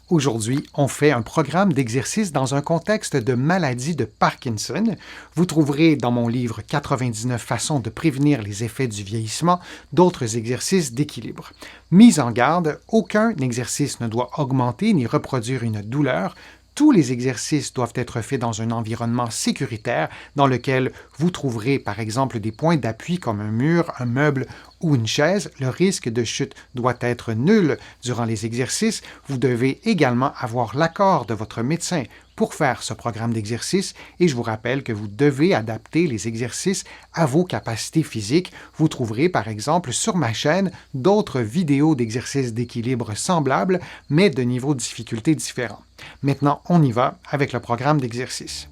Aujourd'hui, on fait un programme d'exercice dans un contexte de maladie de Parkinson. Vous trouverez dans mon livre 99 façons de prévenir les effets du vieillissement d'autres exercices d'équilibre. Mise en garde, aucun exercice ne doit augmenter ni reproduire une douleur. Tous les exercices doivent être faits dans un environnement sécuritaire dans lequel vous trouverez par exemple des points d'appui comme un mur, un meuble ou une chaise. Le risque de chute doit être nul durant les exercices. Vous devez également avoir l'accord de votre médecin pour faire ce programme d'exercice et je vous rappelle que vous devez adapter les exercices à vos capacités physiques. Vous trouverez par exemple sur ma chaîne d'autres vidéos d'exercices d'équilibre semblables mais de niveaux de difficulté différents. Maintenant, on y va avec le programme d'exercice.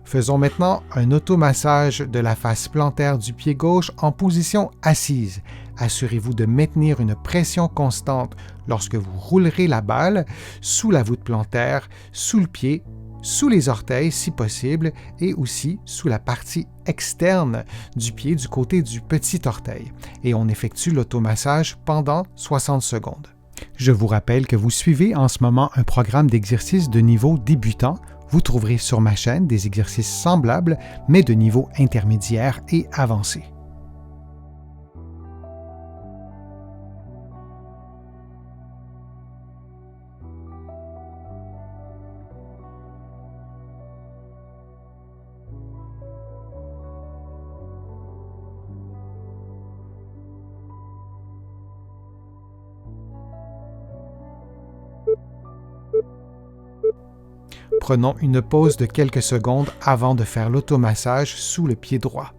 Faisons maintenant un automassage de la face plantaire du pied gauche en position assise. Assurez-vous de maintenir une pression constante lorsque vous roulerez la balle sous la voûte plantaire, sous le pied, sous les orteils si possible et aussi sous la partie externe du pied du côté du petit orteil. Et on effectue l'automassage pendant 60 secondes. Je vous rappelle que vous suivez en ce moment un programme d'exercice de niveau débutant. Vous trouverez sur ma chaîne des exercices semblables, mais de niveau intermédiaire et avancé. Prenons une pause de quelques secondes avant de faire l'automassage sous le pied droit.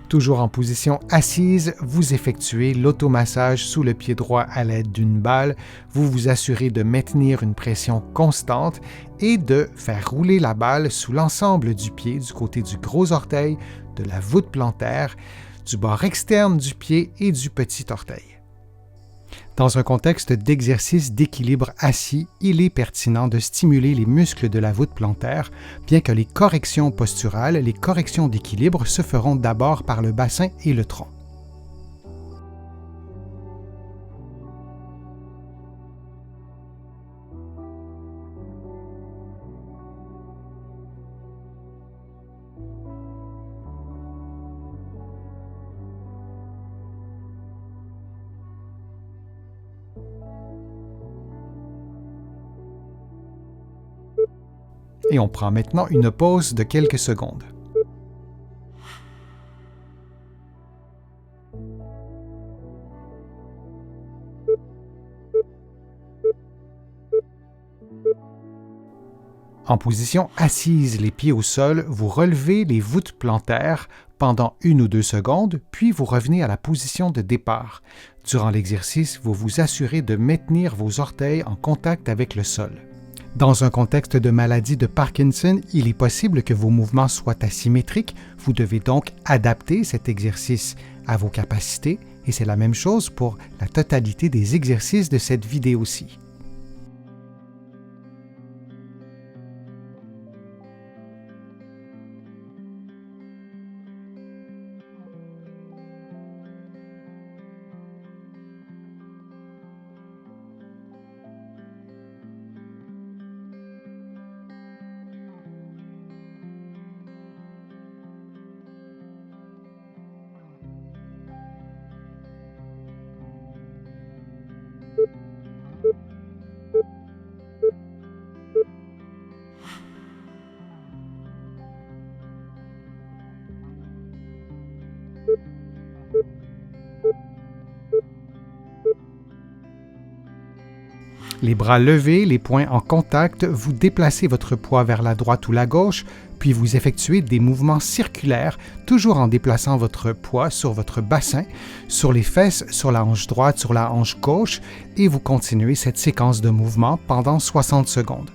Toujours en position assise, vous effectuez l'automassage sous le pied droit à l'aide d'une balle. Vous vous assurez de maintenir une pression constante et de faire rouler la balle sous l'ensemble du pied du côté du gros orteil, de la voûte plantaire, du bord externe du pied et du petit orteil. Dans un contexte d'exercice d'équilibre assis, il est pertinent de stimuler les muscles de la voûte plantaire, bien que les corrections posturales, les corrections d'équilibre se feront d'abord par le bassin et le tronc. Et on prend maintenant une pause de quelques secondes. En position assise, les pieds au sol, vous relevez les voûtes plantaires pendant 1 ou 2 secondes, puis vous revenez à la position de départ. Durant l'exercice, vous vous assurez de maintenir vos orteils en contact avec le sol. Dans un contexte de maladie de Parkinson, il est possible que vos mouvements soient asymétriques. Vous devez donc adapter cet exercice à vos capacités et c'est la même chose pour la totalité des exercices de cette vidéo-ci. Les bras levés, les poings en contact, vous déplacez votre poids vers la droite ou la gauche, puis vous effectuez des mouvements circulaires, toujours en déplaçant votre poids sur votre bassin, sur les fesses, sur la hanche droite, sur la hanche gauche, et vous continuez cette séquence de mouvements pendant 60 secondes.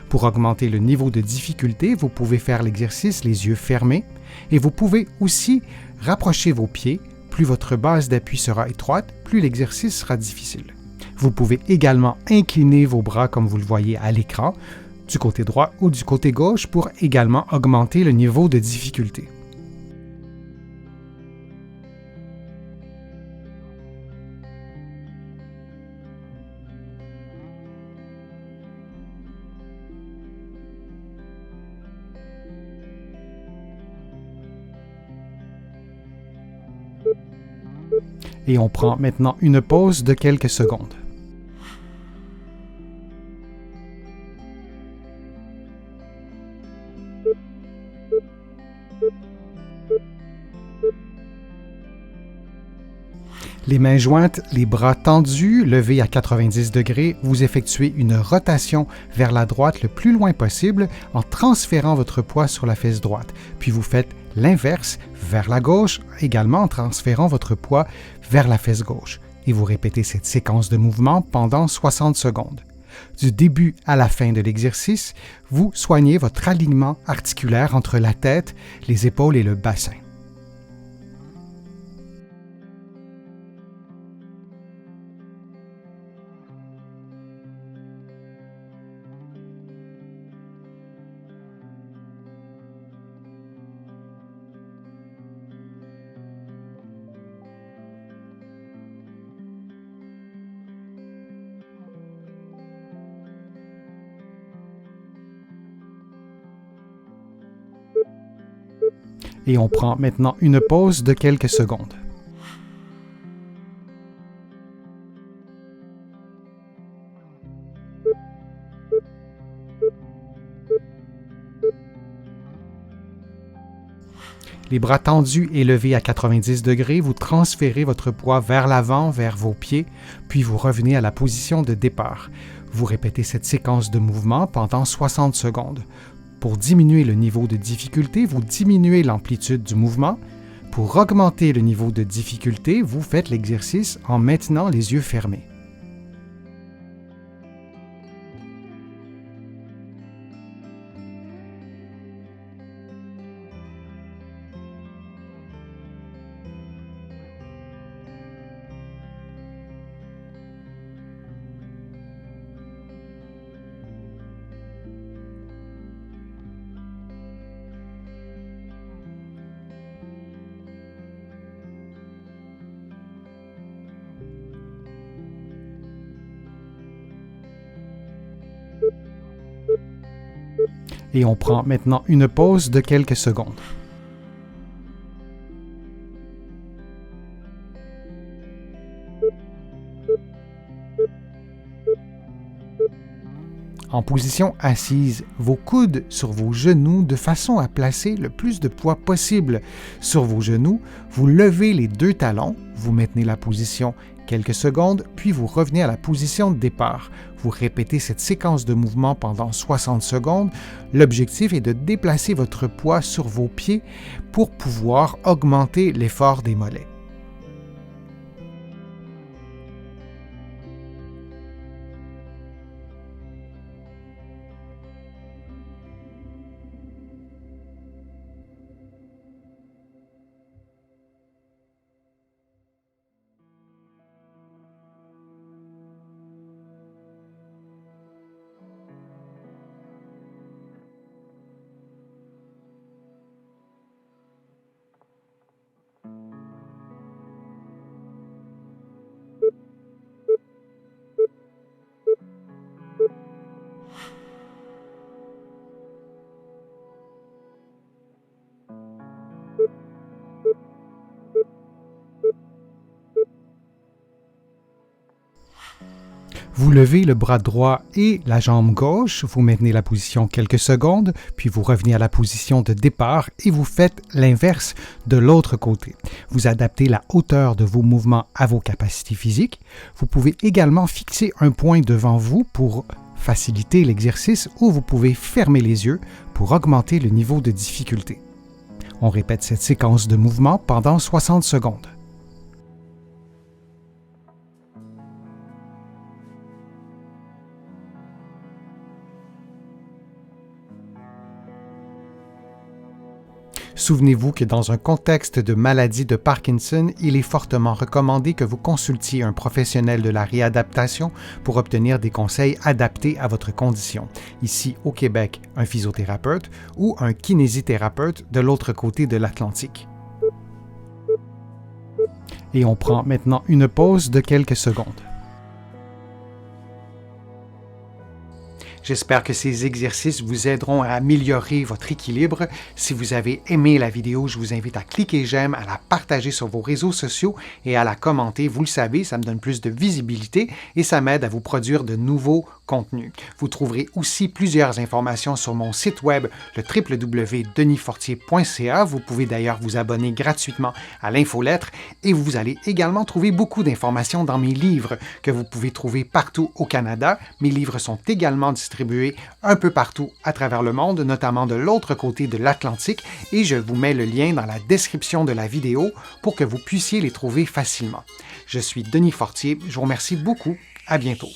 Pour augmenter le niveau de difficulté, vous pouvez faire l'exercice les yeux fermés et vous pouvez aussi rapprocher vos pieds. Plus votre base d'appui sera étroite, plus l'exercice sera difficile. Vous pouvez également incliner vos bras comme vous le voyez à l'écran, du côté droit ou du côté gauche pour également augmenter le niveau de difficulté. Et on prend maintenant une pause de quelques secondes. Les mains jointes, les bras tendus, levés à 90 degrés, vous effectuez une rotation vers la droite le plus loin possible en transférant votre poids sur la fesse droite. Puis vous faites l'inverse vers la gauche, également en transférant votre poids vers la fesse gauche. Et vous répétez cette séquence de mouvements pendant 60 secondes. Du début à la fin de l'exercice, vous soignez votre alignement articulaire entre la tête, les épaules et le bassin. Et on prend maintenant une pause de quelques secondes. Les bras tendus et levés à 90 degrés, vous transférez votre poids vers l'avant, vers vos pieds, puis vous revenez à la position de départ. Vous répétez cette séquence de mouvements pendant 60 secondes. Pour diminuer le niveau de difficulté, vous diminuez l'amplitude du mouvement. Pour augmenter le niveau de difficulté, vous faites l'exercice en maintenant les yeux fermés. Et on prend maintenant une pause de quelques secondes. En position assise, vos coudes sur vos genoux de façon à placer le plus de poids possible sur vos genoux. Vous levez les deux talons, vous maintenez la position quelques secondes, puis vous revenez à la position de départ. Vous répétez cette séquence de mouvements pendant 60 secondes. L'objectif est de déplacer votre poids sur vos pieds pour pouvoir augmenter l'effort des mollets. Vous levez le bras droit et la jambe gauche, vous maintenez la position quelques secondes, puis vous revenez à la position de départ et vous faites l'inverse de l'autre côté. Vous adaptez la hauteur de vos mouvements à vos capacités physiques. Vous pouvez également fixer un point devant vous pour faciliter l'exercice ou vous pouvez fermer les yeux pour augmenter le niveau de difficulté. On répète cette séquence de mouvements pendant 60 secondes. Souvenez-vous que dans un contexte de maladie de Parkinson, il est fortement recommandé que vous consultiez un professionnel de la réadaptation pour obtenir des conseils adaptés à votre condition. Ici, au Québec, un physiothérapeute ou un kinésithérapeute de l'autre côté de l'Atlantique. Et on prend maintenant une pause de quelques secondes. J'espère que ces exercices vous aideront à améliorer votre équilibre. Si vous avez aimé la vidéo, je vous invite à cliquer j'aime, à la partager sur vos réseaux sociaux et à la commenter. Vous le savez, ça me donne plus de visibilité et ça m'aide à vous produire de nouveaux contenus. Vous trouverez aussi plusieurs informations sur mon site web, le www.denisfortier.ca. Vous pouvez d'ailleurs vous abonner gratuitement à l'infolettre et vous allez également trouver beaucoup d'informations dans mes livres que vous pouvez trouver partout au Canada. Mes livres sont également distribués un peu partout à travers le monde, notamment de l'autre côté de l'Atlantique, et je vous mets le lien dans la description de la vidéo pour que vous puissiez les trouver facilement. Je suis Denis Fortier, je vous remercie beaucoup, à bientôt.